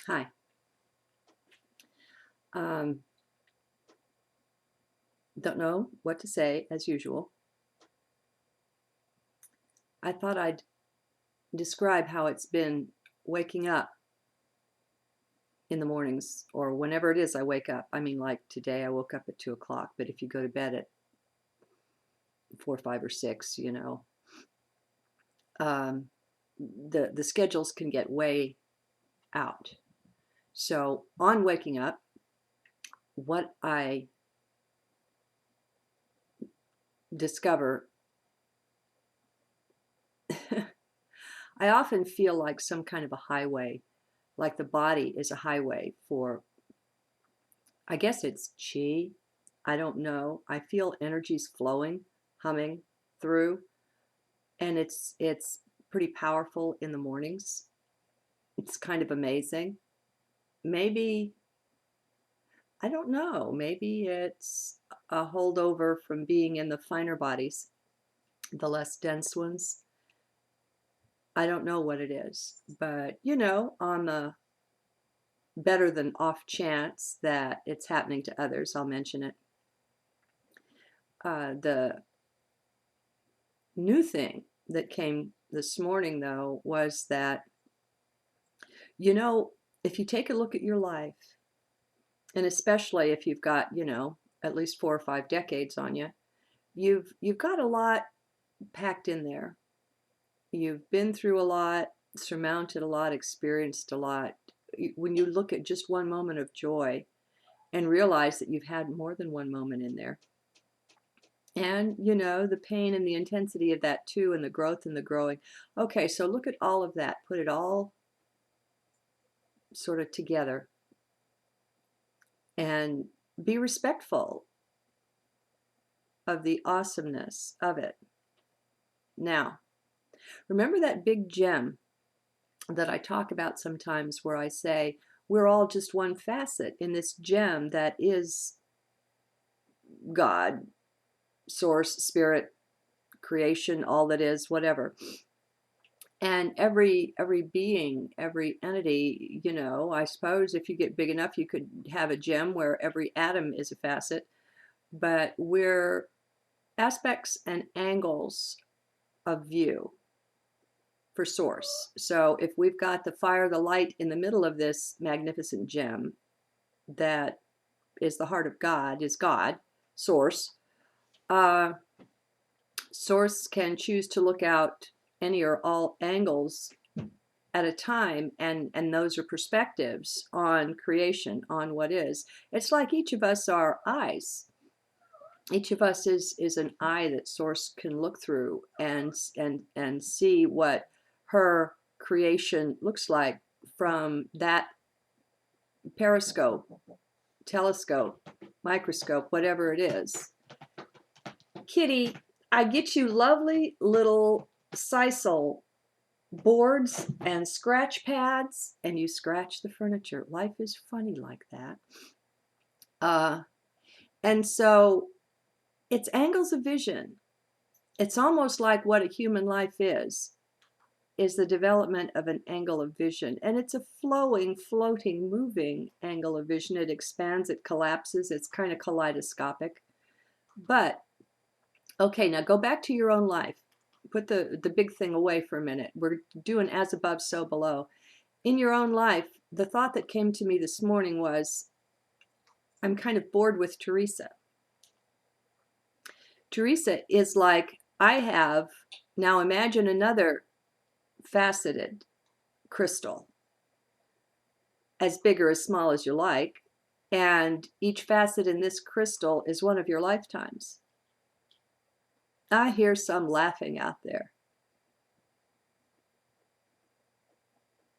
Hi. Um, don't know what to say as usual. I thought I'd describe how it's been waking up in the mornings or whenever it is I wake up. I mean, like today I woke up at 2 o'clock, but if you go to bed at 4, 5, or 6, um, the schedules can get way out. So on waking up, what I discover, I often feel like some kind of a highway, like the body is a highway for, I guess it's chi. I don't know. I feel energies flowing, humming through, and it's pretty powerful in the mornings. It's kind of amazing. Maybe, I don't know, maybe it's a holdover from being in the finer bodies, the less dense ones. I don't know what it is, but on the better than off chance that it's happening to others, I'll mention it. The new thing that came this morning, though, was that, you know, if you take a look at your life, and especially if you've got, at least 4 or 5 decades on you, you've got a lot packed in there. You've been through a lot, surmounted a lot, experienced a lot. When you look at just one moment of joy and realize that you've had more than one moment in there, and the pain and the intensity of that too, and the growth and the growing. Okay, so look at all of that, put it all sort of together, and be respectful of the awesomeness of it. Now, remember that big gem that I talk about sometimes, where I say we're all just one facet in this gem that is God, source, spirit, creation, all that is, whatever. And every being, every entity, I suppose if you get big enough, you could have a gem where every atom is a facet, but we're aspects and angles of view for source. So if we've got the fire, the light in the middle of this magnificent gem that is the heart of God, is God, source, uh, source can choose to look out any or all angles at a time, and those are perspectives on creation, on what is. It's like each of us are eyes. Each of us is an eye that source can look through and see what her creation looks like from that periscope, telescope, microscope, whatever it is. Kitty, I get you lovely little sisal boards and scratch pads, and you scratch the furniture. Life is funny like that. And so it's angles of vision. It's almost like what a human life is the development of an angle of vision. And it's a flowing, floating, moving angle of vision. It expands, it collapses, it's kind of kaleidoscopic. But, okay, now go back to your own life. Put the big thing away for a minute. We're doing as above, so below. In your own life, the thought that came to me this morning was, I'm kind of bored with Theresa. Theresa is like, I have, now imagine another faceted crystal, as big or as small as you like, and each facet in this crystal is one of your lifetimes. I hear some laughing out there.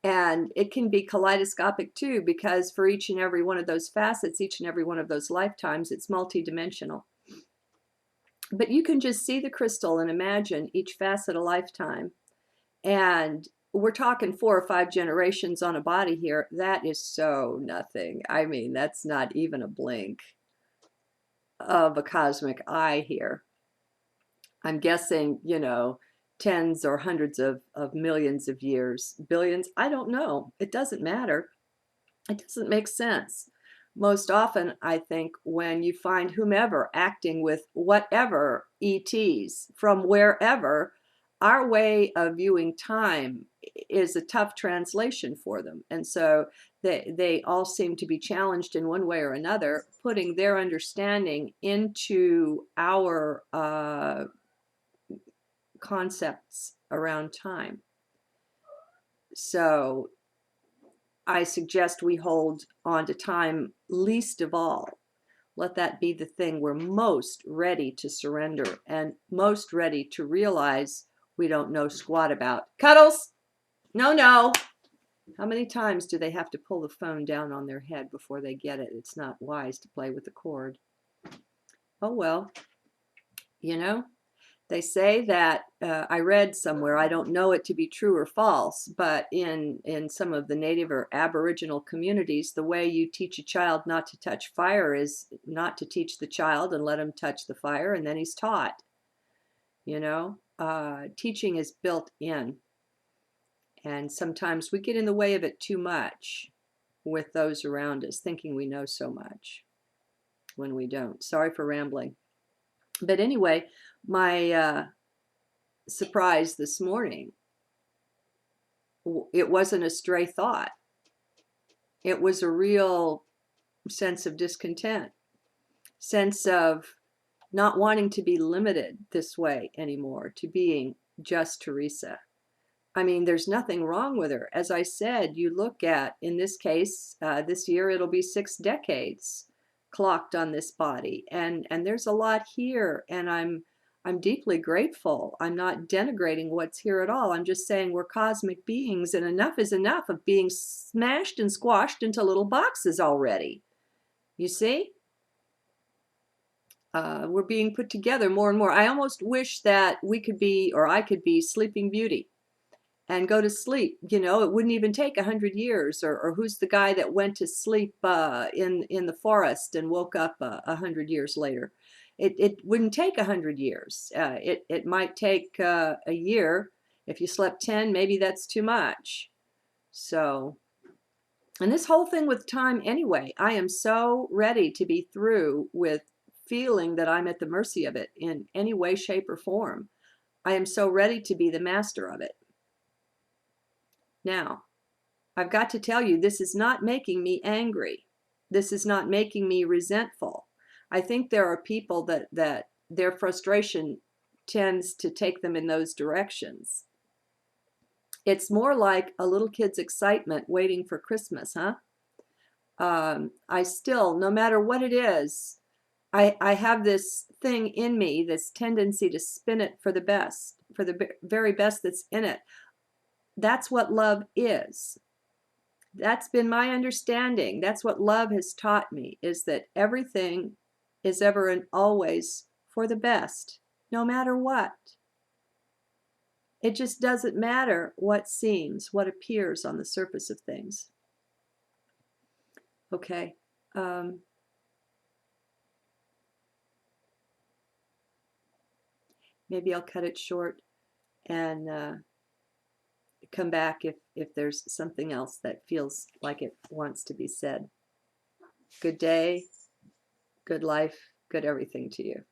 And it can be kaleidoscopic too, because for each and every one of those facets, each and every one of those lifetimes, it's multidimensional. But you can just see the crystal and imagine each facet a lifetime. And we're talking 4 or 5 generations on a body here. That is so nothing. I mean, that's not even a blink of a cosmic eye here. I'm guessing, tens or hundreds of millions of years, billions. I don't know. It doesn't matter. It doesn't make sense. Most often, I think, when you find whomever acting with whatever ETs from wherever, our way of viewing time is a tough translation for them. And so they all seem to be challenged in one way or another, putting their understanding into our concepts around time. So I suggest we hold on to time least of all. Let that be the thing we're most ready to surrender and most ready to realize we don't know squat about. Cuddles! No, no. How many times do they have to pull the phone down on their head before they get it? It's not wise to play with the cord. Oh, well, you know, they say that, I read somewhere, I don't know it to be true or false, but in some of the native or aboriginal communities, the way you teach a child not to touch fire is not to teach the child and let him touch the fire, and then he's taught. You know, teaching is built in, and sometimes we get in the way of it too much with those around us, thinking we know so much when we don't. Sorry for rambling. But anyway, my surprise this morning, it wasn't a stray thought. It was a real sense of discontent, sense of not wanting to be limited this way anymore, to being just Theresa. I mean, there's nothing wrong with her. As I said, you look at, in this case, this year it'll be 6 decades clocked on this body, and there's a lot here, and I'm deeply grateful. I'm not denigrating what's here at all. I'm just saying we're cosmic beings, and enough is enough of being smashed and squashed into little boxes already. You see? We're being put together more and more. I almost wish that we could be, or I could be, Sleeping Beauty and go to sleep. You know, it wouldn't even take 100 years. Or who's the guy that went to sleep in the forest and woke up 100 years later? It wouldn't take 100 years. It might take a year. If you slept 10, maybe that's too much. So, and this whole thing with time anyway, I am so ready to be through with feeling that I'm at the mercy of it in any way, shape, or form. I am so ready to be the master of it. Now, I've got to tell you, this is not making me angry. This is not making me resentful. I think there are people that their frustration tends to take them in those directions. It's more like a little kid's excitement waiting for Christmas, huh? I still, no matter what it is, I have this thing in me, this tendency to spin it for the best, for the very best that's in it. That's what love is. That's been my understanding. That's what love has taught me, is that everything is ever and always for the best, no matter what. It just doesn't matter what seems, what appears on the surface of things. Okay. Maybe I'll cut it short and come back if there's something else that feels like it wants to be said. Good day, good life, good everything to you.